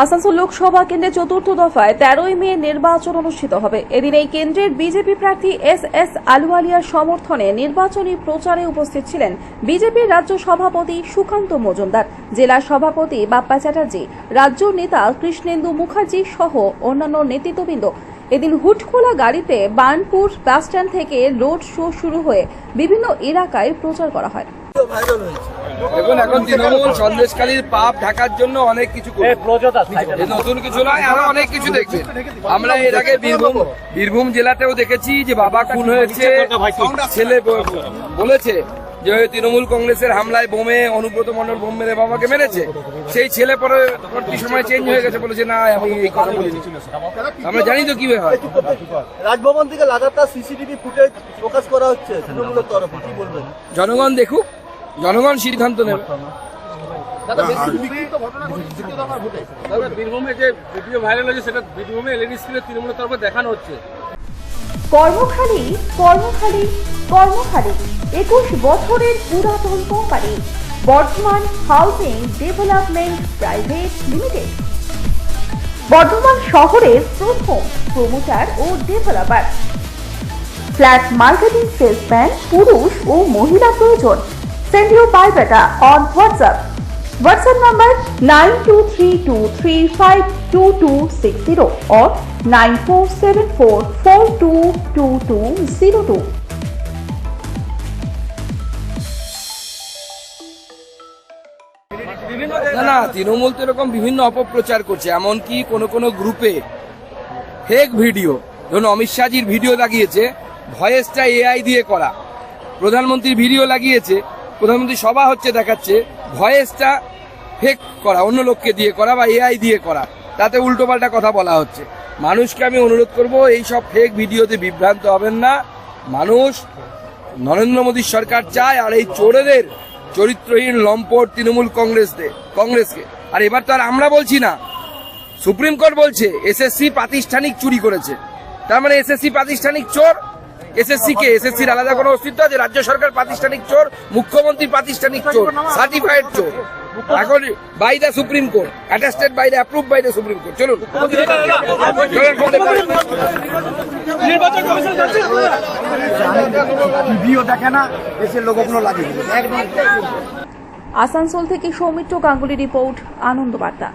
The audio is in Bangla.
আসানসোল লোকসভা কেন্দ্রে চতুর্থ দফায় 13ই মে নির্বাচন অনুষ্ঠিত হবে। এদিন এই কেন্দ্রের বিজেপি প্রার্থী এস আলুওয়ালিয়ার সমর্থনে নির্বাচনী প্রচারে উপস্থিত ছিলেন বিজেপির রাজ্য সভাপতি সুকান্ত মজুমদার, জেলা সভাপতি বাপ্পা চ্যাটার্জি, রাজ্য নেতা কৃষ্ণেন্দু মুখার্জি সহ অন্যান্য নেতৃত্ববৃন্দ। এদিন হুটখোলা গাড়িতে বার্নপুর বাসস্ট্যান্ড থেকে রোড শো শুরু হয়ে বিভিন্ন এলাকায় প্রচার করা হয়। দেখুন, এখন তৃণমূল সন্দেশখালীর পাপ ঢাকার জন্য অনেক কিছু নতুন কিছু নয়, আরো অনেক কিছু দেখছে। আমরা এর আগে বীরভূম জেলাতেও দেখেছি যে বাবা খুন হয়েছে, ছেলে বলেছে যে তৃণমূল কংগ্রেসের হামলায় বোমে অনুব্রত মণ্ডল বোম মেরে বাবাকে মেরেছে। সেই ছেলে পরবর্তী সময় চেঞ্জ হয়ে গেছে, বলেছে না আমি এই কথা বলিনি। আমরা জানি তো কি হয়। রাজভবন থেকে লাগাতার সিসিটিভি ফুটেজ প্রকাশ করা হচ্ছে তৃণমূলের তরফে, কি বলবেন? জনগণ দেখুক, জনগণ সিদ্ধান্ত নেবে। বীরভূমে যে ভিডিও ভাইরাল হয়েছে সেটা বীরভূমে এলইডি স্ক্রিনে তৃণমূলের তরফে দেখানো হচ্ছে। কর্মখালী 21 বছরের পুরাতন company Bardhaman housing development private limited, Bardhaman শহরের প্রথম প্রমোটার ও ডেভেলপার। ফ্ল্যাট মার্কেটিং সেলসম্যান পুরুষ ও মহিলা প্রয়োজন। Send your biodata on WhatsApp. WhatsApp number 9232352260 or 9474422202. না, তৃণমূল তো এরকম বিভিন্ন অপপ্রচার করছে। এমনকি কোনো গ্রুপে ফেক ভিডিও, ধরুন অমিত শাহজির ভিডিও লাগিয়েছে, ভয়েসটা এআই দিয়ে করা। প্রধানমন্ত্রীর ভিডিও লাগিয়েছে, প্রধানমন্ত্রী সভা হচ্ছে দেখাচ্ছে, ভয়েসটা ফেক করা, অন্য লোককে দিয়ে করা বা এআই দিয়ে করা, তাতে উল্টোপাল্টা কথা বলা হচ্ছে। মানুষকে আমি অনুরোধ করব, এই সব ফেক ভিডিওতে বিভ্রান্ত হবেন না। মানুষ নরেন্দ্র মোদীর সরকার চায়, আর এই চোরেদের চরিত্রহীন লম্পট তৃণমূল কংগ্রেসকে। আর এবার তো আর আমরা বলছি না, সুপ্রিম কোর্ট বলছে এসএসসি প্রাতিষ্ঠানিক চুরি করেছে, তার মানে এসএসসি প্রাতিষ্ঠানিক চোর। এসএসসির আলাদা কোনো অস্তিত্ব আছে? রাজ্য সরকার প্রাতিষ্ঠানিক চোর, মুখ্যমন্ত্রী প্রাতিষ্ঠানিক চোর, সার্টিফাইড চোর। এখন by the supreme court, attested by the approved by the supreme court. চলুন আসানসোল থেকে সৌমিত্র গাঙ্গুলি রিপোর্ট, আনন্দ বার্তা।